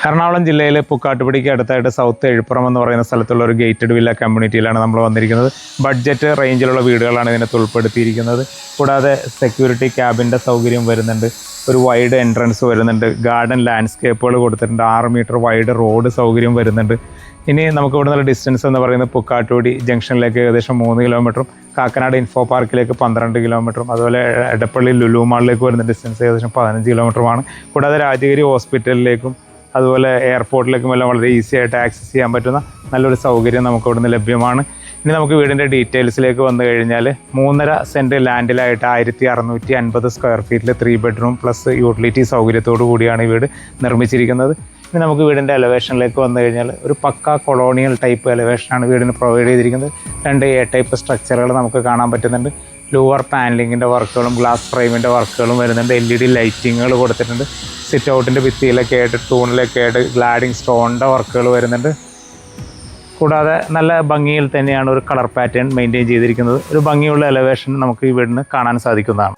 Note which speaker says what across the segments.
Speaker 1: എറണാകുളം ജില്ലയിലെ പുക്കാട്ടുപടിക്ക് അടുത്തായിട്ട് സൗത്ത് എഴുപ്പുറം എന്ന് പറയുന്ന സ്ഥലത്തുള്ള ഒരു ഗേറ്റഡ് വില്ല കമ്മ്യൂണിറ്റിയിലാണ് നമ്മൾ വന്നിരിക്കുന്നത്. ബഡ്ജറ്റ് റേഞ്ചിലുള്ള വീടുകളാണ് ഇതിനകത്ത് ഉൾപ്പെടുത്തിയിരിക്കുന്നത്. കൂടാതെ സെക്യൂരിറ്റി ക്യാബിൻ്റെ സൗകര്യം വരുന്നുണ്ട്, ഒരു വൈഡ് എൻട്രൻസ് വരുന്നുണ്ട്, ഗാർഡൻ ലാൻഡ്സ്കേപ്പുകൾ കൊടുത്തിട്ടുണ്ട്, 6 മീറ്റർ വൈഡ് റോഡ് സൗകര്യം വരുന്നുണ്ട്. ഇനി നമുക്ക് ഇവിടെ നിന്നുള്ള ഡിസ്റ്റൻസ് എന്ന് പറയുന്നത് പുക്കാട്ടുപടി ജംഗ്ഷനിലേക്ക് ഏകദേശം 3 കിലോമീറ്ററും കാക്കനാട് ഇൻഫോ പാർക്കിലേക്ക് 12 കിലോമീറ്ററും അതുപോലെ എടപ്പള്ളി ലുലു മാളിലേക്ക് വരുന്ന ഡിസ്റ്റൻസ് ഏകദേശം 15 കിലോമീറ്ററുമാണ്. കൂടാതെ രാജഗിരി ഹോസ്പിറ്റലിലേക്കും അതുപോലെ എയർപോർട്ടിലേക്കും എല്ലാം വളരെ ഈസി ആയിട്ട് ആക്സസ് ചെയ്യാൻ പറ്റുന്ന നല്ലൊരു സൗകര്യം നമുക്ക് ഇവിടുന്ന് ലഭ്യമാണ്. ഇനി നമുക്ക് വീടിൻ്റെ ഡീറ്റെയിൽസിലേക്ക് വന്നു കഴിഞ്ഞാൽ 3.5 സെൻറ്റ് ലാൻഡിലായിട്ട് 1650 സ്ക്വയർ ഫീറ്റിൽ 3 ബെഡ്റൂം പ്ലസ് യൂട്ടിലിറ്റി സൗകര്യത്തോടു കൂടിയാണ് ഈ വീട് നിർമ്മിച്ചിരിക്കുന്നത്. ഇനി നമുക്ക് വീടിൻ്റെ എലവേഷനിലേക്ക് വന്നു കഴിഞ്ഞാൽ ഒരു പക്ക കൊളോണിയൽ ടൈപ്പ് എലവേഷനാണ് വീടിന് പ്രൊവൈഡ് ചെയ്തിരിക്കുന്നത്. 2 എ ടൈപ്പ് സ്ട്രക്ചറുകൾ നമുക്ക് കാണാൻ പറ്റുന്നുണ്ട്. ലൂവർ പാനലിങ്ങിൻ്റെ വർക്കുകളും ഗ്ലാസ് ഫ്രെയിമിൻ്റെ വർക്കുകളും വരുന്നുണ്ട്. LED ലൈറ്റിങ്ങുകൾ കൊടുത്തിട്ടുണ്ട്. സിറ്റ് ഔട്ടിൻ്റെ ഭിത്തിയിലൊക്കെ ആയിട്ട് തൂണിലൊക്കെ ആയിട്ട് ഗ്ലാഡിങ് സ്റ്റോണിൻ്റെ വർക്കുകൾ വരുന്നുണ്ട്. കൂടാതെ നല്ല ഭംഗിയിൽ തന്നെയാണ് ഒരു കളർ പാറ്റേൺ മെയിൻറ്റെയിൻ ചെയ്തിരിക്കുന്നത്. ഒരു ഭംഗിയുള്ള എലവേഷൻ നമുക്ക് ഈ വീടിന് കാണാൻ സാധിക്കുന്നതാണ്.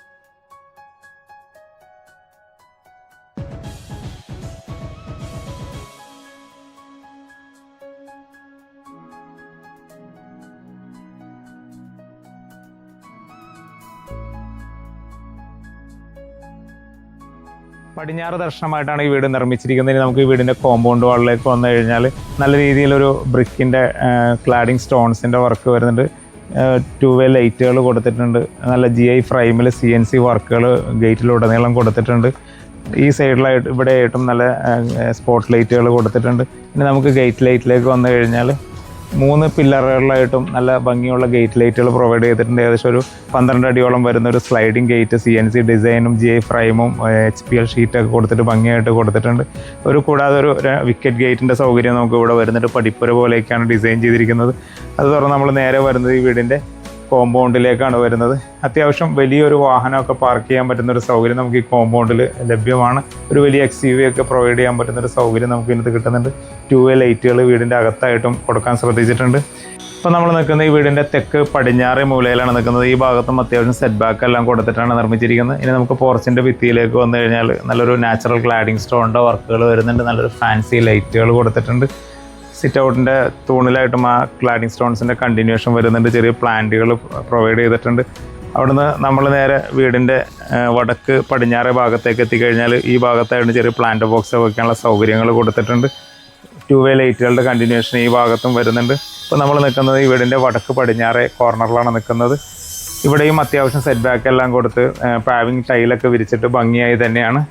Speaker 1: പടിഞ്ഞാറ് ദർശനമായിട്ടാണ് ഈ വീട് നിർമ്മിച്ചിരിക്കുന്നത്. നമുക്ക് ഈ വീടിൻ്റെ കോമ്പൗണ്ട് വാളിലേക്ക് വന്നു കഴിഞ്ഞാൽ നല്ല രീതിയിലൊരു ബ്രിക്കിൻ്റെ ക്ലാഡിങ് സ്റ്റോൺസിൻ്റെ വർക്ക് വരുന്നുണ്ട്. 2-വേ ലൈറ്റുകൾ കൊടുത്തിട്ടുണ്ട്. നല്ല GI ഫ്രെയിമിൽ CNC വർക്കുകൾ ഗേറ്റിലുടനീളം കൊടുത്തിട്ടുണ്ട്. ഈ സൈഡിലായിട്ട് ഇവിടെ ആയിട്ടും നല്ല സ്പോട്ട് ലൈറ്റുകൾ കൊടുത്തിട്ടുണ്ട്. പിന്നെ നമുക്ക് ഗേറ്റ് ലൈറ്റിലേക്ക് വന്നു കഴിഞ്ഞാൽ 3 പില്ലറുകളിലായിട്ടും നല്ല ഭംഗിയുള്ള ഗേറ്റ് ലൈറ്റുകൾ പ്രൊവൈഡ് ചെയ്തിട്ടുണ്ട്. ഏകദേശം ഒരു 12 അടിയോളം വരുന്ന ഒരു സ്ലൈഡിങ് ഗേറ്റ് CNC ഡിസൈനും GI ഫ്രെയിമും HPL ഷീറ്റൊക്കെ കൊടുത്തിട്ട് ഭംഗിയായിട്ട് കൊടുത്തിട്ടുണ്ട്. കൂടാതെ ഒരു വിക്കറ്റ് ഗേറ്റിൻ്റെ സൗകര്യം നമുക്ക് ഇവിടെ വരുന്നുണ്ട്. പടിപ്പുര പോലെയൊക്കെയാണ് ഡിസൈൻ ചെയ്തിരിക്കുന്നത്. അത് തുറന്ന് നമ്മൾ നേരെ വരുന്നത് ഈ വീടിൻ്റെ കോമ്പൗണ്ടിലേക്കാണ് വരുന്നത്. അത്യാവശ്യം വലിയൊരു വാഹനമൊക്കെ പാർക്ക് ചെയ്യാൻ പറ്റുന്നൊരു സൗകര്യം നമുക്ക് ഈ കോമ്പൗണ്ടിൽ ലഭ്യമാണ്. ഒരു വലിയ XUV ഒക്കെ പ്രൊവൈഡ് ചെയ്യാൻ പറ്റുന്നൊരു സൗകര്യം നമുക്ക് ഇതിനകത്ത് കിട്ടുന്നുണ്ട്. 2-വേ ലൈറ്റുകൾ വീടിൻ്റെ അകത്തായിട്ടും കൊടുക്കാൻ ശ്രദ്ധിച്ചിട്ടുണ്ട്. ഇപ്പോൾ നമ്മൾ നിൽക്കുന്ന ഈ വീടിൻ്റെ തെക്ക് പടിഞ്ഞാറ് മൂലയിലാണ് നിൽക്കുന്നത്. ഈ ഭാഗത്തും അത്യാവശ്യം സെറ്റ് ബാക്ക് എല്ലാം കൊടുത്തിട്ടാണ് നിർമ്മിച്ചിരിക്കുന്നത്. ഇനി നമുക്ക് പോർച്ചിൻ്റെ ഭിത്തിയിലേക്ക് വന്നു കഴിഞ്ഞാൽ നല്ലൊരു നാച്ചുറൽ ക്ലാഡിങ് സ്റ്റോണിൻ്റെ വർക്കുകൾ വരുന്നുണ്ട്. നല്ലൊരു ഫാൻസി ലൈറ്റുകൾ കൊടുത്തിട്ടുണ്ട്. സിറ്റ് ഔട്ടിൻ്റെ തൂണിലായിട്ടും ആ ക്ലാഡിങ് സ്റ്റോൺസിൻ്റെ കണ്ടിന്യൂഷൻ വരുന്നുണ്ട്. ചെറിയ പ്ലാന്റുകൾ പ്രൊവൈഡ് ചെയ്തിട്ടുണ്ട്. അവിടുന്ന് നമ്മൾ നേരെ വീടിൻ്റെ വടക്ക് പടിഞ്ഞാറ് ഭാഗത്തേക്ക് എത്തിക്കഴിഞ്ഞാൽ ഈ ഭാഗത്തായിട്ട് ചെറിയ പ്ലാന്റ് ബോക്സ് വയ്ക്കാനുള്ള സൗകര്യങ്ങൾ കൊടുത്തിട്ടുണ്ട്. 2-വേ ലൈറ്റുകളുടെ കണ്ടിന്യൂഷൻ ഈ ഭാഗത്തും വരുന്നുണ്ട്. ഇപ്പോൾ നമ്മൾ നിൽക്കുന്നത് ഈ വീടിൻ്റെ വടക്ക് പടിഞ്ഞാറ് കോർണറിലാണ് നിൽക്കുന്നത്. ഇവിടെയും അത്യാവശ്യം സെറ്റ് ബാക്ക് എല്ലാം കൊടുത്ത് പാവിങ് ടൈലൊക്കെ വിരിച്ചിട്ട് ഭംഗിയായി തന്നെയാണ്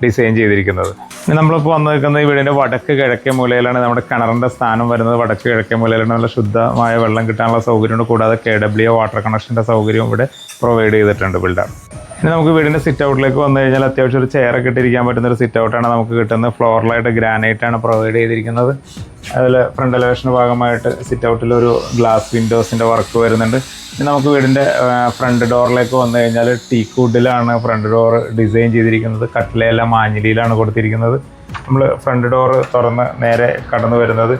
Speaker 1: ഡിസൈൻ ചെയ്തിരിക്കുന്നത്. ഇനി നമ്മളിപ്പോൾ വന്ന് നിൽക്കുന്നത് ഈ വീടിൻ്റെ വടക്ക് കിഴക്കേ മൂലയിലാണ്. നമ്മുടെ കിണറിൻ്റെ സ്ഥാനം വരുന്നത് വടക്ക് കിഴക്കേ മൂലയിലാണ്. നല്ല ശുദ്ധമായ വെള്ളം കിട്ടാനുള്ള സൗകര്യമുണ്ട്. കൂടാതെ KWA വാട്ടർ കണക്ഷൻ്റെ സൗകര്യം ഇവിടെ പ്രൊവൈഡ് ചെയ്തിട്ടുണ്ട് ബിൽഡർ. ഇനി നമുക്ക് വീടിൻ്റെ സിറ്റ് ഔട്ടിലേക്ക് വന്നു കഴിഞ്ഞാൽ അത്യാവശ്യം ഒരു ചെയറൊക്കെ ഇട്ടിരിക്കാൻ പറ്റുന്നൊരു സിറ്റ് ഔട്ടാണ് നമുക്ക് കിട്ടുന്നത്. ഫ്ലോറിലായിട്ട് ഗ്രാനൈറ്റാണ് പ്രൊവൈഡ് ചെയ്തിരിക്കുന്നത്. അതിൽ ഫ്രണ്ട് എലവേഷൻ്റെ ഭാഗമായിട്ട് സിറ്റ് ഔട്ടിലൊരു ഗ്ലാസ് വിൻഡോസിൻ്റെ വർക്ക് വരുന്നുണ്ട്. ഇനി നമുക്ക് വീടിൻ്റെ ഫ്രണ്ട് ഡോറിലേക്ക് വന്നു കഴിഞ്ഞാൽ ടീക്ക് വുഡിലാണ് ഫ്രണ്ട് ഡോർ ഡിസൈൻ ചെയ്തിരിക്കുന്നത്. കട്ടിലയെല്ലാം മാഞ്ഞിലിയിലാണ് കൊടുത്തിരിക്കുന്നത്. നമ്മൾ ഫ്രണ്ട് ഡോർ തുറന്ന് നേരെ കടന്നു വരുന്നത്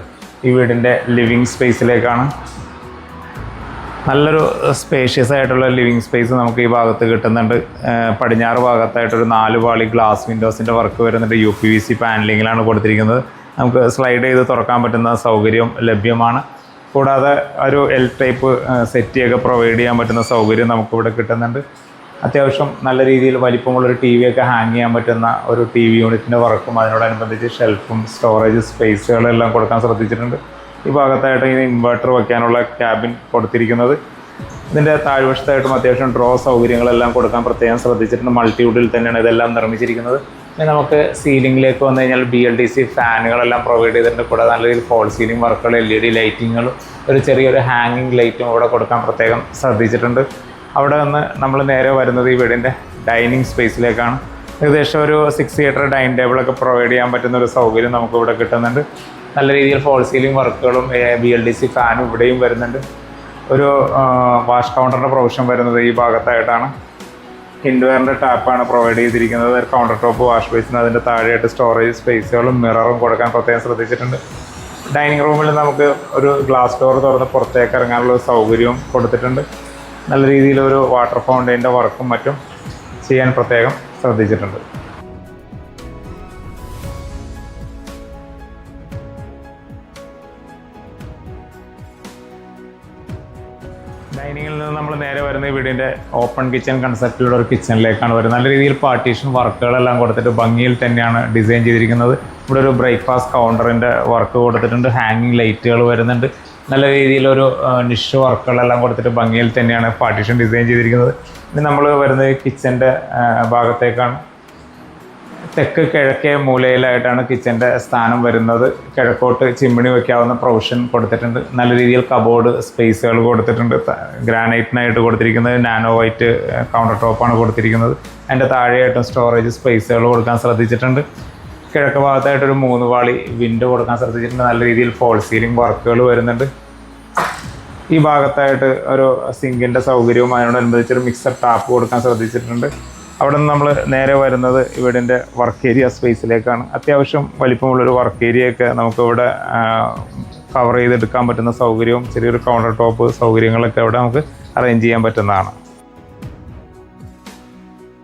Speaker 1: ഈ വീടിൻ്റെ ലിവിങ് സ്പേസിലേക്കാണ്. നല്ലൊരു സ്പേഷ്യസ് ആയിട്ടുള്ള ലിവിങ് സ്പേസ് നമുക്ക് ഈ ഭാഗത്ത് കിട്ടുന്നുണ്ട്. പടിഞ്ഞാറ് ഭാഗത്തായിട്ടൊരു 4 പാളി ഗ്ലാസ് വിൻഡോസിൻ്റെ വർക്ക് വരുന്നുണ്ട്. UPVC പാനലിങ്ങിലാണ് കൊടുത്തിരിക്കുന്നത്. നമുക്ക് സ്ലൈഡ് ചെയ്ത് തുറക്കാൻ പറ്റുന്ന സൗകര്യം ലഭ്യമാണ്. കൂടാതെ ഒരു L ടൈപ്പ് സെറ്റിയൊക്കെ പ്രൊവൈഡ് ചെയ്യാൻ പറ്റുന്ന സൗകര്യം നമുക്കിവിടെ കിട്ടുന്നുണ്ട്. അത്യാവശ്യം നല്ല രീതിയിൽ വലിപ്പമുള്ളൊരു TV ഒക്കെ ഹാങ് ചെയ്യാൻ പറ്റുന്ന ഒരു TV യൂണിറ്റിൻ്റെ വർക്കും അതിനോടനുബന്ധിച്ച് ഷെൽഫും സ്റ്റോറേജ് സ്പേസുകളെല്ലാം കൊടുക്കാൻ ശ്രദ്ധിച്ചിട്ടുണ്ട്. ഈ ഭാഗത്തായിട്ട് ഇങ്ങനെ ഇൻവെർട്ടർ വയ്ക്കാനുള്ള ക്യാബിൻ കൊടുത്തിരിക്കുന്നത്. ഇതിൻ്റെ താഴ്വശത്തായിട്ടും അത്യാവശ്യം ഡ്രോ സൗകര്യങ്ങളെല്ലാം കൊടുക്കാൻ പ്രത്യേകം ശ്രദ്ധിച്ചിട്ടുണ്ട്. മൾട്ടിവുഡിൽ തന്നെയാണ് ഇതെല്ലാം നിർമ്മിച്ചിരിക്കുന്നത്. ഇനി നമുക്ക് സീലിംഗിലേക്ക് വന്നു കഴിഞ്ഞാൽ BLDC ഫാനുകളെല്ലാം പ്രൊവൈഡ് ചെയ്തിട്ടുണ്ട്. കൂടാതെ നല്ല രീതിയിൽ ഫോൾ സീലിംഗ് വർക്കുകൾ, LED ലൈറ്റിങ്ങുകളും ഒരു ചെറിയൊരു ഹാങ്ങിങ് ലൈറ്റും ഇവിടെ കൊടുക്കാൻ പ്രത്യേകം ശ്രദ്ധിച്ചിട്ടുണ്ട്. അവിടെ നിന്ന് നമ്മൾ നേരെ വരുന്നത് ഈ വീടിൻ്റെ ഡൈനിങ് സ്പേസിലേക്കാണ്. ഏകദേശം ഒരു 6 സീറ്റർ ഡൈനിങ് ടേബിളൊക്കെ പ്രൊവൈഡ് ചെയ്യാൻ പറ്റുന്ന ഒരു സൗകര്യം നമുക്കിവിടെ കിട്ടുന്നുണ്ട്. നല്ല രീതിയിൽ ഫോൾ സീലിംഗ് വർക്കുകളും BLDC ഫാനും ഇവിടെയും വരുന്നുണ്ട്. ഒരു വാഷ് കൗണ്ടറിൻ്റെ പ്രൊവിഷൻ വരുന്നത് ഈ ഭാഗത്തായിട്ടാണ്. ഹിൻഡ്വെയറിൻ്റെ ടാപ്പാണ് പ്രൊവൈഡ് ചെയ്തിരിക്കുന്നത്. കൗണ്ടർ ടോപ്പ് വാഷ് ബേസിന് അതിൻ്റെ താഴെയായിട്ട് സ്റ്റോറേജ് സ്പേസുകളും മിററും കൊടുക്കാൻ പ്രത്യേകം ശ്രദ്ധിച്ചിട്ടുണ്ട്. ഡൈനിങ് റൂമിൽ നമുക്ക് ഒരു ഗ്ലാസ് ഡോർ തുറന്ന് പുറത്തേക്ക് ഇറങ്ങാനുള്ള സൗകര്യവും കൊടുത്തിട്ടുണ്ട്. നല്ല രീതിയിലൊരു വാട്ടർ ഫൗണ്ടൈൻ്റെ വർക്കും മറ്റും ചെയ്യാൻ പ്രത്യേകം ശ്രദ്ധിച്ചിട്ടുണ്ട്. ഡൈനിങ്ങിൽ നിന്ന് നമ്മൾ നേരെ വരുന്ന വീടിൻ്റെ ഓപ്പൺ കിച്ചൺ കൺസെപ്റ്റിലുള്ള ഒരു കിച്ചണിലേക്കാണ് വരുന്നത്. നല്ല രീതിയിൽ പാർട്ടീഷൻ വർക്കുകളെല്ലാം കൊടുത്തിട്ട് ഭംഗിയിൽ തന്നെയാണ് ഡിസൈൻ ചെയ്തിരിക്കുന്നത്. ഇവിടെ ഒരു ബ്രേക്ക്ഫാസ്റ്റ് കൗണ്ടറിൻ്റെ വർക്ക് കൊടുത്തിട്ടുണ്ട്, ഹാങ്ങിങ് ലൈറ്റുകൾ വരുന്നുണ്ട്. നല്ല രീതിയിലൊരു നിഷ് വർക്കുകളെല്ലാം കൊടുത്തിട്ട് ഭംഗിയിൽ തന്നെയാണ് പാർട്ടീഷൻ ഡിസൈൻ ചെയ്തിരിക്കുന്നത്. ഇനി നമ്മൾ വരുന്നത് കിച്ചൻ്റെ ഭാഗത്തേക്കാണ്. തെക്ക് കിഴക്കേ മൂലയിലായിട്ടാണ് കിച്ചൻ്റെ സ്ഥാനം വരുന്നത്. കിഴക്കോട്ട് ചിമ്മിണി വയ്ക്കാവുന്ന പ്രൊവിഷൻ കൊടുത്തിട്ടുണ്ട്. നല്ല രീതിയിൽ കബോർഡ് സ്പേസുകൾ കൊടുത്തിട്ടുണ്ട്. ഗ്രാനൈറ്റിനായിട്ട് കൊടുത്തിരിക്കുന്നത് നാനോ വൈറ്റ് കൗണ്ടർ ടോപ്പാണ് കൊടുത്തിരിക്കുന്നത്. അതിൻ്റെ താഴെയായിട്ടും സ്റ്റോറേജ് സ്പേസുകൾ കൊടുക്കാൻ ശ്രദ്ധിച്ചിട്ടുണ്ട്. കിഴക്ക് ഭാഗത്തായിട്ടൊരു 3 പാളി വിൻഡോ കൊടുക്കാൻ ശ്രദ്ധിച്ചിട്ടുണ്ട്. നല്ല രീതിയിൽ ഫോൾ സീലിംഗ് വർക്കുകൾ വരുന്നുണ്ട്. ഈ ഭാഗത്തായിട്ട് ഒരു സിങ്കിൻ്റെ സൗകര്യവും അതിനോടനുബന്ധിച്ചൊരു മിക്സർ ടാപ്പ് കൊടുക്കാൻ ശ്രദ്ധിച്ചിട്ടുണ്ട്. അവിടെ നിന്ന് നമ്മൾ നേരെ വരുന്നത് വീടിൻ്റെ വർക്ക് ഏരിയ സ്പേസിലേക്കാണ്. അത്യാവശ്യം വലിപ്പമുള്ളൊരു വർക്ക് ഏരിയയൊക്കെ നമുക്കിവിടെ കവർ ചെയ്തെടുക്കാൻ പറ്റുന്ന സൗകര്യവും ചെറിയൊരു കൗണ്ടർ ടോപ്പ് സൗകര്യങ്ങളൊക്കെ ഇവിടെ നമുക്ക് അറേഞ്ച് ചെയ്യാൻ പറ്റുന്നതാണ്.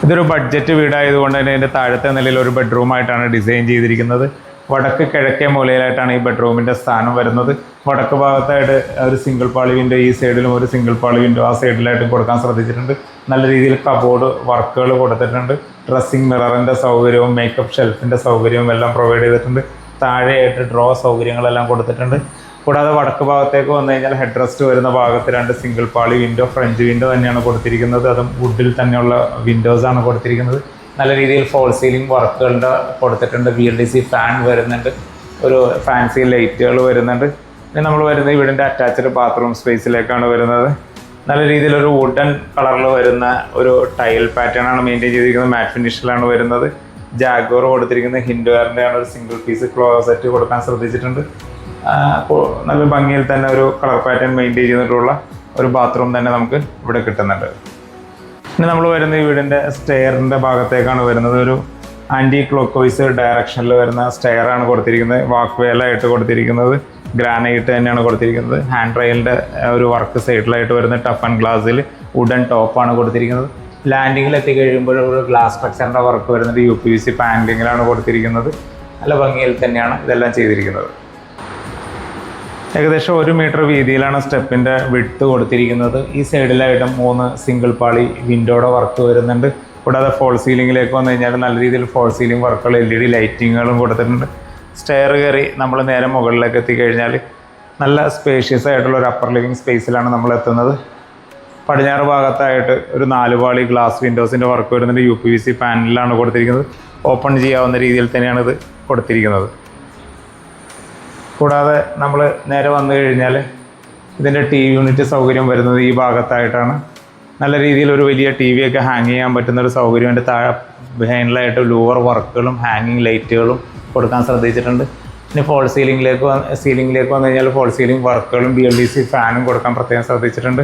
Speaker 1: ഇതൊരു ബഡ്ജറ്റ് വീടായതുകൊണ്ട് തന്നെ ഇതിൻ്റെ താഴത്തെ നിലയിൽ ഒരു ബെഡ്റൂമായിട്ടാണ് ഡിസൈൻ ചെയ്തിരിക്കുന്നത്. വടക്ക് കിഴക്കേ മൂലയിലായിട്ടാണ് ഈ ബെഡ്റൂമിൻ്റെ സ്ഥാനം വരുന്നത്. വടക്ക് ഭാഗത്തായിട്ട് ഒരു സിംഗിൾ പാളി വിൻഡോ ഈ സൈഡിലും ഒരു സിംഗിൾ പാളി വിൻഡോ ആ സൈഡിലായിട്ടും കൊടുക്കാൻ ശ്രദ്ധിച്ചിട്ടുണ്ട്. നല്ല രീതിയിൽ കബോർഡ് വർക്കുകൾ കൊടുത്തിട്ടുണ്ട്. ഡ്രസ്സിംഗ് മിററിൻ്റെ സൗകര്യവും മേക്കപ്പ് ഷെൽഫിൻ്റെ സൗകര്യവും എല്ലാം പ്രൊവൈഡ് ചെയ്തിട്ടുണ്ട്. താഴെയായിട്ട് ഡ്രോ സൗകര്യങ്ങളെല്ലാം കൊടുത്തിട്ടുണ്ട്. കൂടാതെ വടക്ക് ഭാഗത്തേക്ക് വന്നു കഴിഞ്ഞാൽ ഹെഡ് റെസ്റ്റ് വരുന്ന ഭാഗത്ത് 2 സിംഗിൾ പാളി വിൻഡോ, ഫ്രഞ്ച് വിൻഡോ തന്നെയാണ് കൊടുത്തിരിക്കുന്നത്. അതും വുഡിൽ തന്നെയുള്ള വിൻഡോസാണ് കൊടുത്തിരിക്കുന്നത്. നല്ല രീതിയിൽ ഫോൾ സീലിംഗ് വർക്കുകളുടെ കൊടുത്തിട്ടുണ്ട്. BLDC ഫാൻ വരുന്നുണ്ട്. ഒരു ഫാൻസി ലൈറ്റുകൾ വരുന്നുണ്ട്. ഇനി നമ്മൾ വരുന്നത് വീടിൻ്റെ അറ്റാച്ച്ഡ് ബാത്റൂം സ്പേസിലേക്കാണ് വരുന്നത്. നല്ല രീതിയിലൊരു വുഡൻ കളറിൽ വരുന്ന ഒരു ടൈൽ പാറ്റേൺ ആണ് മെയിൻറ്റെയിൻ ചെയ്തിരിക്കുന്നത്. മാറ്റ് ഫിനിഷിലാണ് വരുന്നത്. ജാഗ്വർ കൊടുത്തിരിക്കുന്നത് ഹിൻഡുകാരൻ്റെ ആണ്. ഒരു സിംഗിൾ പീസ് ക്ലോസറ്റ് കൊടുക്കാൻ ശ്രദ്ധിച്ചിട്ടുണ്ട്. നല്ല ഭംഗിയിൽ തന്നെ ഒരു കളർ പാറ്റേൺ മെയിൻറ്റെയിൻ ചെയ്തിട്ടുള്ള ഒരു ബാത്റൂം തന്നെ നമുക്ക് ഇവിടെ കിട്ടുന്നുണ്ട്. ഇനി നമ്മൾ വരുന്ന ഈ വീടിൻ്റെ സ്റ്റെയറിൻ്റെ ഭാഗത്തേക്കാണ് വരുന്നത്. ഒരു ആൻറ്റി ക്ലോക്ക് വൈസ് ഡയറക്ഷനിൽ വരുന്ന സ്റ്റെയറാണ് കൊടുത്തിരിക്കുന്നത്. വാക്ക് വേലായിട്ട് കൊടുത്തിരിക്കുന്നത് ഗ്രാനൈറ്റ് തന്നെയാണ് കൊടുത്തിരിക്കുന്നത്. ഹാൻഡ് റെയിലിൻ്റെ ഒരു വർക്ക് സൈഡിലായിട്ട് വരുന്ന ടഫ് ആൻഡ് ഗ്ലാസ്സിൽ വുഡൻ ടോപ്പാണ് കൊടുത്തിരിക്കുന്നത്. ലാൻഡിങ്ങിൽ എത്തിക്കഴിയുമ്പോൾ ഒരു ഗ്ലാസ് സ്ട്രക്ചറിൻ്റെ വർക്ക് വരുന്നത് UPVC പാനലിങ്ങിലാണ് കൊടുത്തിരിക്കുന്നത്. നല്ല ഭംഗിയിൽ തന്നെയാണ് ഇതെല്ലാം ചെയ്തിരിക്കുന്നത്. ഏകദേശം 1 മീറ്റർ വീതിയിലാണ് സ്റ്റെപ്പിൻ്റെ വിഡ്ത്ത് കൊടുത്തിരിക്കുന്നത്. ഈ സൈഡിലായിട്ടും 3 സിംഗിൾ പാളി വിൻഡോയുടെ വർക്ക് വരുന്നുണ്ട്. കൂടാതെ ഫോൾ സീലിങ്ങിലേക്ക് വന്നു കഴിഞ്ഞാൽ നല്ല രീതിയിൽ ഫോൾ സീലിംഗ് വർക്കുകൾ LED ലൈറ്റിങ്ങുകളും കൊടുത്തിട്ടുണ്ട്. സ്റ്റെയർ കയറി നമ്മൾ നേരെ മുകളിലേക്ക് എത്തിക്കഴിഞ്ഞാൽ നല്ല സ്പേഷ്യസ് ആയിട്ടുള്ള ഒരു അപ്പർ ലിവിങ് സ്പേസിലാണ് നമ്മൾ എത്തുന്നത്. പടിഞ്ഞാറ് ഭാഗത്തായിട്ട് ഒരു 4 പാളി ഗ്ലാസ് വിൻഡോസിൻ്റെ വർക്ക് വരുന്നുണ്ട്. UPVC പാനലിലാണ് കൊടുത്തിരിക്കുന്നത്. ഓപ്പൺ ചെയ്യാവുന്ന രീതിയിൽ തന്നെയാണ് ഇത് കൊടുത്തിരിക്കുന്നത്. കൂടാതെ നമ്മൾ നേരെ വന്നു കഴിഞ്ഞാൽ ഇതിൻ്റെ TV യൂണിറ്റ് സൗകര്യം വരുന്നത് ഈ ഭാഗത്തായിട്ടാണ്. നല്ല രീതിയിൽ ഒരു വലിയ TV ഒക്കെ ഹാങ് ചെയ്യാൻ പറ്റുന്നൊരു സൗകര്യം എൻ്റെ താഴെ ബിഹൈൻഡിലായിട്ട് ലൂവർ വർക്കുകളും ഹാങ്ങിങ് ലൈറ്റുകളും കൊടുക്കാൻ ശ്രദ്ധിച്ചിട്ടുണ്ട്. ഇനി ഫോൾ സീലിംഗിലേക്ക് വന്നു കഴിഞ്ഞാൽ ഫോൾ സീലിംഗ് വർക്കുകളും BLDC ഫാനും കൊടുക്കാൻ പ്രത്യേകം ശ്രദ്ധിച്ചിട്ടുണ്ട്.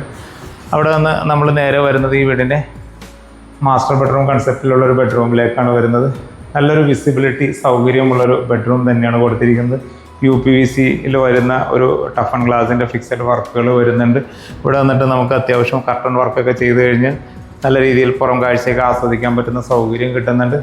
Speaker 1: അവിടെ നിന്ന് നമ്മൾ നേരെ വരുന്നത് ഈ വീടിൻ്റെ മാസ്റ്റർ ബെഡ്റൂം കൺസെപ്റ്റിലുള്ള ഒരു ബെഡ്റൂമിലേക്കാണ് വരുന്നത്. നല്ലൊരു വിസിബിലിറ്റി സൗകര്യമുള്ളൊരു ബെഡ്റൂം തന്നെയാണ് കൊടുത്തിരിക്കുന്നത്. UPVCയിൽ വരുന്ന ഒരു ടഫ് ആൻഡ് ഗ്ലാസിൻ്റെ ഫിക്സഡ് വർക്കുകൾ വരുന്നുണ്ട്. ഇവിടെ വന്നിട്ട് നമുക്ക് അത്യാവശ്യം കർട്ടൺ വർക്കൊക്കെ ചെയ്ത് കഴിഞ്ഞ് നല്ല രീതിയിൽ പുറം കാഴ്ചയൊക്കെ ആസ്വദിക്കാൻ പറ്റുന്ന സൗകര്യം കിട്ടുന്നുണ്ട്.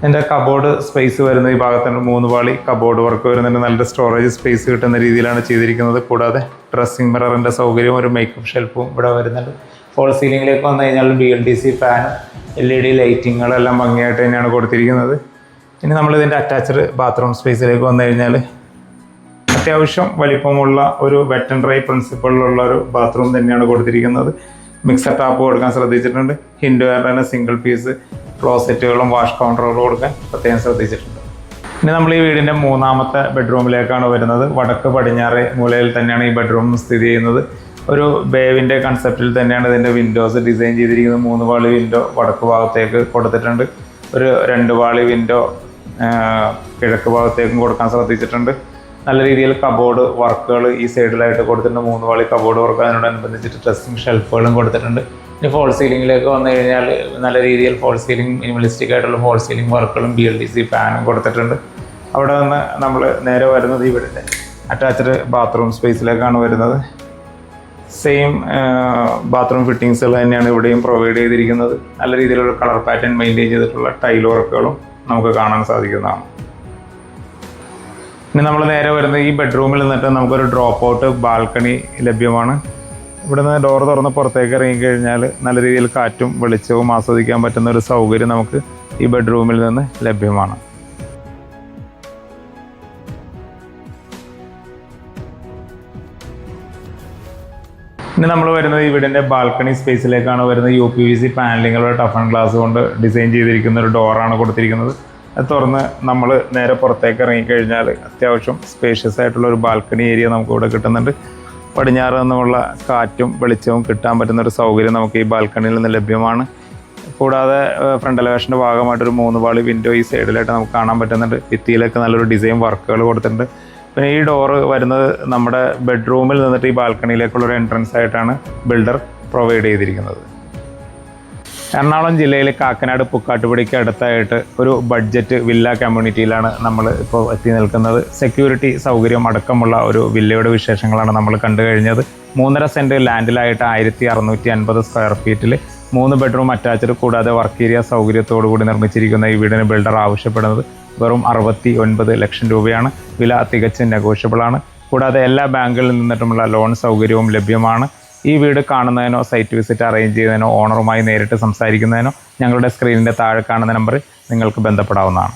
Speaker 1: എൻ്റെ കബോർഡ് സ്പേസ് വരുന്ന ഈ ഭാഗത്തുണ്ട് 3 പാളി കബോർഡ് വർക്ക് വരുന്നുണ്ട്. നല്ല സ്റ്റോറേജ് സ്പേസ് കിട്ടുന്ന രീതിയിലാണ് ചെയ്തിരിക്കുന്നത്. കൂടാതെ ഡ്രസ്സിംഗ് മിററിൻ്റെ സൗകര്യവും ഒരു മേക്കപ്പ് ഷെൽഫും ഇവിടെ വരുന്നുണ്ട്. ഫോൾ സീലിംഗിലേക്ക് വന്നു കഴിഞ്ഞാൽ BLDC ഫാനും LED ലൈറ്റിങ്ങുകളെല്ലാം ഭംഗിയായിട്ട് തന്നെയാണ് കൊടുത്തിരിക്കുന്നത്. ഇനി നമ്മളിതിൻ്റെ അറ്റാച്ച്ഡ് ബാത്റൂം സ്പേസിലേക്ക് വന്നു കഴിഞ്ഞാൽ അത്യാവശ്യം വലിപ്പമുള്ള ഒരു വെറ്റ് ആൻഡ് ഡ്രൈ പ്രിൻസിപ്പളിലുള്ള ഒരു ബാത്റൂം തന്നെയാണ് കൊടുത്തിരിക്കുന്നത്. മിക്സർ ടാപ്പ് കൊടുക്കാൻ ശ്രദ്ധിച്ചിട്ടുണ്ട്. ഹിൻഡുകാരുടെ തന്നെ സിംഗിൾ പീസ് ക്ലോസറ്റുകളും വാഷ് കൗണ്ടറുകളും കൊടുക്കാൻ പ്രത്യേകം ശ്രദ്ധിച്ചിട്ടുണ്ട്. ഇനി നമ്മൾ ഈ വീടിൻ്റെ 3ാമത്തെ ബെഡ്റൂമിലേക്കാണ് വരുന്നത്. വടക്ക് പടിഞ്ഞാറ് മൂലയിൽ തന്നെയാണ് ഈ ബെഡ്റൂം സ്ഥിതി ചെയ്യുന്നത്. ഒരു ബേവിൻ്റെ കൺസെപ്റ്റിൽ തന്നെയാണ് ഇതിൻ്റെ വിൻഡോസ് ഡിസൈൻ ചെയ്തിരിക്കുന്നത്. 3 പാളി വിൻഡോ വടക്ക് ഭാഗത്തേക്ക് കൊടുത്തിട്ടുണ്ട്. ഒരു 2 പാളി വിൻഡോ കിഴക്ക് ഭാഗത്തേക്കും കൊടുക്കാൻ ശ്രദ്ധിച്ചിട്ടുണ്ട്. നല്ല രീതിയിൽ കബോർഡ് വർക്കുകൾ ഈ സൈഡിലായിട്ട് കൊടുത്തിട്ടുണ്ട്. 3 പാളി കബോർഡ് വർക്ക് അതിനോടനുബന്ധിച്ചിട്ട് ഡ്രസ്സിംഗ് ഷെൽഫുകളും കൊടുത്തിട്ടുണ്ട്. ഇനി ഫോൾ സീലിംഗിലേക്ക് വന്നു കഴിഞ്ഞാൽ നല്ല രീതിയിൽ ഫോൾ സീലിംഗ് മിനിമലിസ്റ്റിക് ആയിട്ടുള്ള ഫോൾ സീലിംഗ് വർക്കുകളും BLDC ഫാനും കൊടുത്തിട്ടുണ്ട്. അവിടെ നിന്ന് നമ്മൾ നേരെ വരുന്നത് ഇവിടുത്തെ അറ്റാച്ച്ഡ് ബാത്റൂം സ്പേസിലേക്കാണ് വരുന്നത്. സെയിം ബാത്റൂം ഫിറ്റിങ്സുകൾ തന്നെയാണ് ഇവിടെയും പ്രൊവൈഡ് ചെയ്തിരിക്കുന്നത്. നല്ല രീതിയിലുള്ള കളർ പാറ്റേൺ മെയിൻറ്റെയിൻ ചെയ്തിട്ടുള്ള ടൈൽ വർക്കുകളും നമുക്ക് കാണാൻ സാധിക്കുന്നതാണ്. ഇനി നമ്മൾ നേരെ വരുന്നത് ഈ ബെഡ്റൂമിൽ നിന്നിട്ട് നമുക്കൊരു ഡ്രോപ്പ് ഔട്ട് ബാൽക്കണി ലഭ്യമാണ്. ഇവിടുന്ന് ഡോർ തുറന്ന് പുറത്തേക്ക് ഇറങ്ങിക്കഴിഞ്ഞാൽ നല്ല രീതിയിൽ കാറ്റും വെളിച്ചവും ആസ്വദിക്കാൻ പറ്റുന്ന ഒരു സൗകര്യം നമുക്ക് ഈ ബെഡ്റൂമിൽ നിന്ന് ലഭ്യമാണ്. ഇനി നമ്മൾ വരുന്നത് ഈ വീടിൻ്റെ ബാൽക്കണി സ്പേസിലേക്കാണ് വരുന്നത്. UPVC പാനലിങ്ങുള്ള ടഫ് ആൻഡ് ഗ്ലാസ് കൊണ്ട് ഡിസൈൻ ചെയ്തിരിക്കുന്ന ഒരു ഡോറാണ് കൊടുത്തിരിക്കുന്നത്. അത് തുറന്ന് നമ്മൾ നേരെ പുറത്തേക്ക് ഇറങ്ങിക്കഴിഞ്ഞാൽ അത്യാവശ്യം സ്പേഷ്യസ് ആയിട്ടുള്ള ഒരു ബാൽക്കണി ഏരിയ നമുക്ക് ഇവിടെ കിട്ടുന്നുണ്ട്. പടിഞ്ഞാറ് നിന്നുമുള്ള കാറ്റും വെളിച്ചവും കിട്ടാൻ പറ്റുന്ന ഒരു സൗകര്യം നമുക്ക് ഈ ബാൽക്കണിയിൽ നിന്ന് ലഭ്യമാണ്. കൂടാതെ ഫ്രണ്ട് എലവേഷൻ്റെ ഭാഗമായിട്ടൊരു 3 പാളി വിൻഡോ ഈ സൈഡിലായിട്ട് നമുക്ക് കാണാൻ പറ്റുന്നുണ്ട്. ഭിത്തിയിലൊക്കെ നല്ലൊരു ഡിസൈൻ വർക്കുകൾ കൊടുത്തിട്ടുണ്ട്. പിന്നെ ഈ ഡോറ് വരുന്നത് നമ്മുടെ ബെഡ്റൂമിൽ നിന്നിട്ട് ഈ ബാൽക്കണിയിലേക്കുള്ളൊരു എൻട്രൻസ് ആയിട്ടാണ് ബിൽഡർ പ്രൊവൈഡ് ചെയ്തിരിക്കുന്നത്. എറണാകുളം ജില്ലയിലെ കാക്കനാട് പുക്കാട്ടുപടിക്ക് അടുത്തായിട്ട് ഒരു ബഡ്ജറ്റ് വില്ല കമ്മ്യൂണിറ്റിയിലാണ് നമ്മൾ ഇപ്പോൾ എത്തി നിൽക്കുന്നത്. സെക്യൂരിറ്റി സൗകര്യം അടക്കമുള്ള ഒരു വില്ലയുടെ വിശേഷങ്ങളാണ് നമ്മൾ കണ്ടു കഴിഞ്ഞത്. 3.5 സെൻറ്റ് ലാൻഡിലായിട്ട് 1650 സ്ക്വയർ ഫീറ്റിൽ 3 ബെഡ്റൂം അറ്റാച്ച്ഡ് കൂടാതെ വർക്ക് ഏരിയ സൗകര്യത്തോടു കൂടി നിർമ്മിച്ചിരിക്കുന്ന ഈ വീടിന് ബിൽഡർ ആവശ്യപ്പെടുന്നത് വെറും 69 ലക്ഷം രൂപയാണ്. വില തികച്ചും നെഗോഷ്യബിളാണ്. കൂടാതെ എല്ലാ ബാങ്കുകളിൽ നിന്നിട്ടുമുള്ള ലോൺ സൗകര്യവും ലഭ്യമാണ്. ഈ വീട് കാണുന്നതിനോ സൈറ്റ് വിസിറ്റ് അറേഞ്ച് ചെയ്യുന്നതിനോ ഓണറുമായി നേരിട്ട് സംസാരിക്കുന്നതിനോ ഞങ്ങളുടെ സ്ക്രീനിൻ്റെ താഴെ കാണുന്ന നമ്പറിൽ നിങ്ങൾക്ക് ബന്ധപ്പെടാവുന്നതാണ്.